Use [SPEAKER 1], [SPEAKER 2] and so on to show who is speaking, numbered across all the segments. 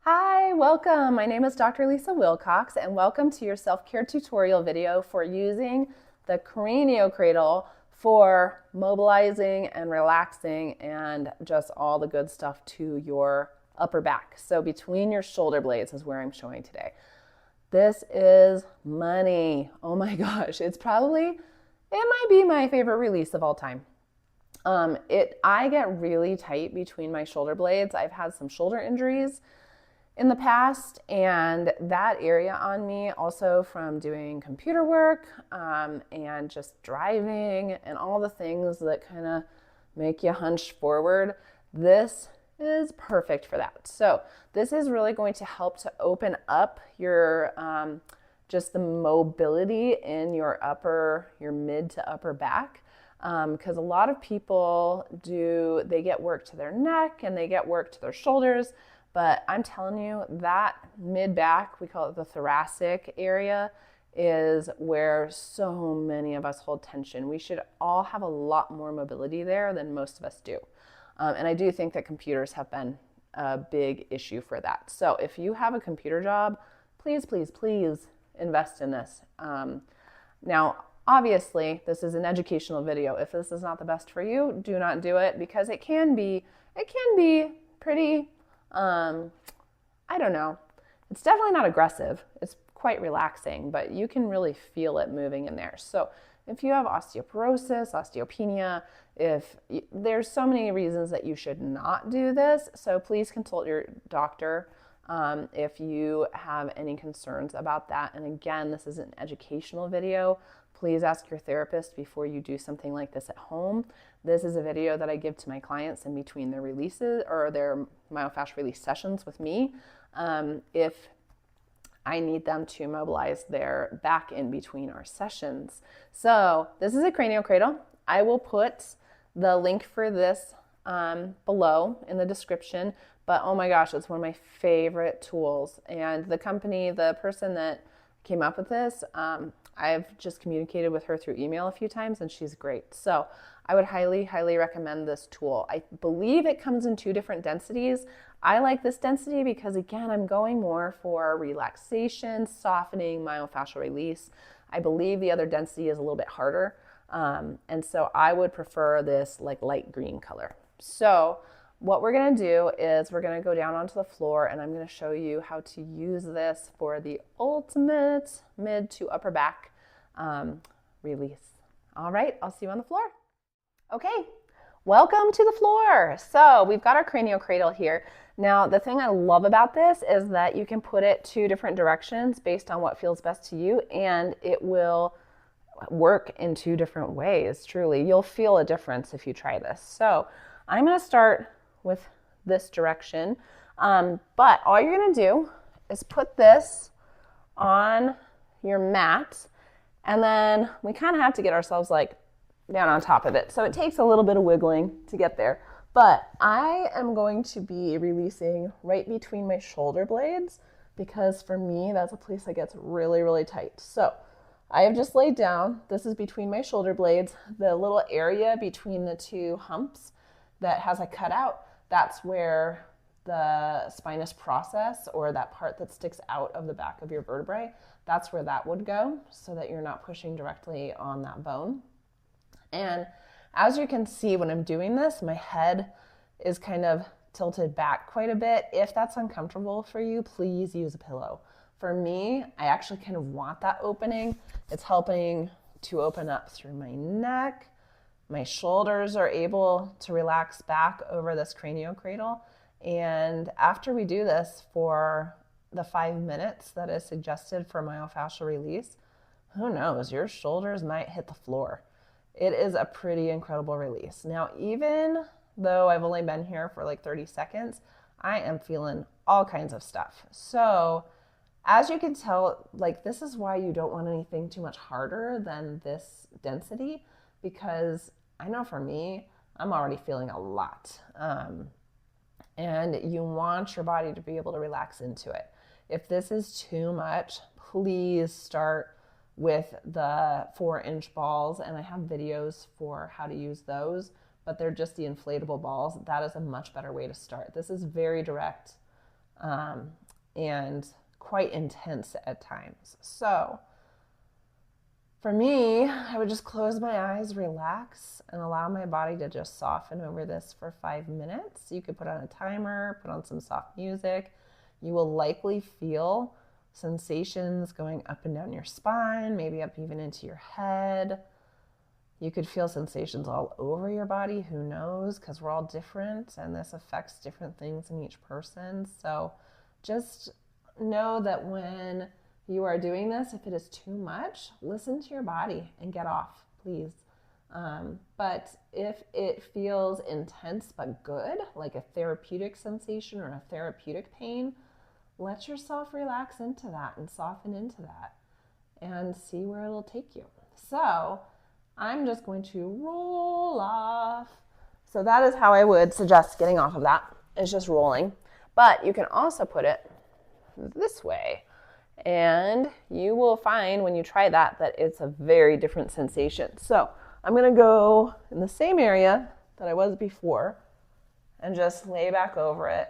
[SPEAKER 1] Hi, welcome. My name is Dr. Lisa Wilcox, and welcome to your self-care tutorial video for using the Craniocradle for mobilizing and relaxing and just all the good stuff to your upper back. So between your shoulder blades is where I'm showing today. This is money. Oh my gosh, it might be my favorite release of all time. I get really tight between my shoulder blades. I've had some shoulder injuries in the past, and that area on me, also from doing computer work and just driving and all the things that kind of make you hunch forward, this is perfect for that. So this is really going to help to open up your just the mobility in your mid to upper back, because a lot of people they get work to their neck and they get work to their shoulders. But I'm telling you, that mid back, we call it the thoracic area, is where so many of us hold tension. We should all have a lot more mobility there than most of us do. And I do think that computers have been a big issue for that. So if you have a computer job, please, please, please invest in this. Now, obviously, this is an educational video. If this is not the best for you, do not do it, because it can be pretty, I don't know. It's definitely not aggressive. It's quite relaxing, but you can really feel it moving in there. So if you have osteoporosis, osteopenia, there's so many reasons that you should not do this. So please consult your doctor if you have any concerns about that. And again, this is an educational video. Please ask your therapist before you do something like this at home. This is a video that I give to my clients in between their releases or their myofascial release sessions with me, if I need them to mobilize their back in between our sessions. So this is a Craniocradle. I will put the link for this below in the description, but oh my gosh, it's one of my favorite tools. And the person that came up with this, I've just communicated with her through email a few times, and she's great. So I would highly, highly recommend this tool. I believe it comes in 2 different densities. I like this density because, again, I'm going more for relaxation, softening, myofascial release. I believe the other density is a little bit harder. And so I would prefer this like light green color. So what we're going to do is we're going to go down onto the floor, and I'm going to show you how to use this for the ultimate mid to upper back release. All right, I'll see you on the floor. Okay, welcome to the floor. So we've got our Craniocradle here. Now, the thing I love about this is that you can put it 2 different directions based on what feels best to you, and it will work in 2 different ways. Truly, you'll feel a difference if you try this. So I'm going to start with this direction, but all you're going to do is put this on your mat, and then we kind of have to get ourselves like down on top of it. So it takes a little bit of wiggling to get there, but I am going to be releasing right between my shoulder blades, because for me, that's a place that gets really, really tight. So I have just laid down. This is between my shoulder blades, the little area between the 2 humps that has a cutout. That's where the spinous process, or that part that sticks out of the back of your vertebrae, that's where that would go, so that you're not pushing directly on that bone. And as you can see, when I'm doing this, my head is kind of tilted back quite a bit. If that's uncomfortable for you, please use a pillow. For me, I actually kind of want that opening. It's helping to open up through my neck. My shoulders are able to relax back over this Craniocradle. And after we do this for the 5 minutes that is suggested for myofascial release, who knows, your shoulders might hit the floor. It is a pretty incredible release. Now, even though I've only been here for like 30 seconds, I am feeling all kinds of stuff. So as you can tell, like, this is why you don't want anything too much harder than this density, because I know for me, I'm already feeling a lot. And you want your body to be able to relax into it. If this is too much, please start with the 4-inch balls. And I have videos for how to use those, but they're just the inflatable balls. That is a much better way to start. This is very direct. and quite intense at times. So for me, I would just close my eyes, relax, and allow my body to just soften over this for 5 minutes. You could put on a timer, put on some soft music. You will likely feel sensations going up and down your spine, maybe up even into your head. You could feel sensations all over your body, who knows, because we're all different and this affects different things in each person. So just know that when you are doing this, if it is too much, listen to your body and get off, please. But if it feels intense but good, like a therapeutic sensation or a therapeutic pain, let yourself relax into that and soften into that and see where it'll take you. So I'm just going to roll off. So that is how I would suggest getting off of that. It's just rolling. But you can also put it this way. And you will find when you try that it's a very different sensation. So I'm going to go in the same area that I was before and just lay back over it.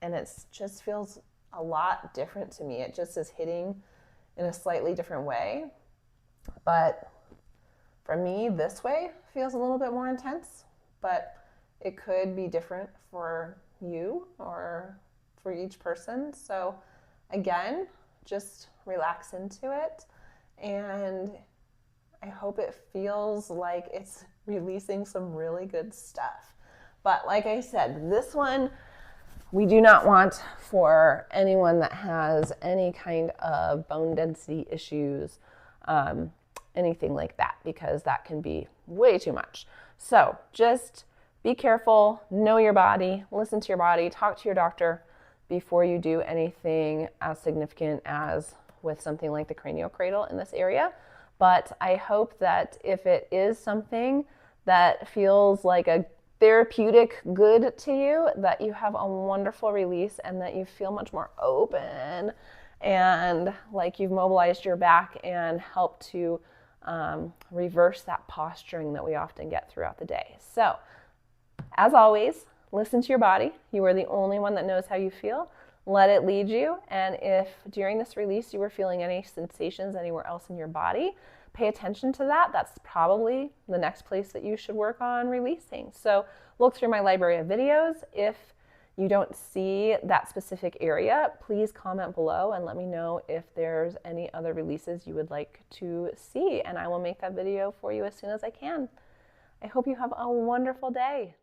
[SPEAKER 1] And it just feels a lot different to me. It just is hitting in a slightly different way. But for me, this way feels a little bit more intense, but it could be different for you or for each person. So again, just relax into it, and I hope it feels like it's releasing some really good stuff. But like I said, this one we do not want for anyone that has any kind of bone density issues, anything like that, because that can be way too much. So just be careful, know your body, listen to your body, talk to your doctor before you do anything as significant as with something like the Craniocradle in this area. But I hope that if it is something that feels like a therapeutic good to you, that you have a wonderful release and that you feel much more open and like you've mobilized your back and helped to reverse that posturing that we often get throughout the day. So, as always, listen to your body. You are the only one that knows how you feel. Let it lead you. And if during this release you were feeling any sensations anywhere else in your body, pay attention to that. That's probably the next place that you should work on releasing. So look through my library of videos. If you don't see that specific area, please comment below and let me know if there's any other releases you would like to see, and I will make that video for you as soon as I can. I hope you have a wonderful day.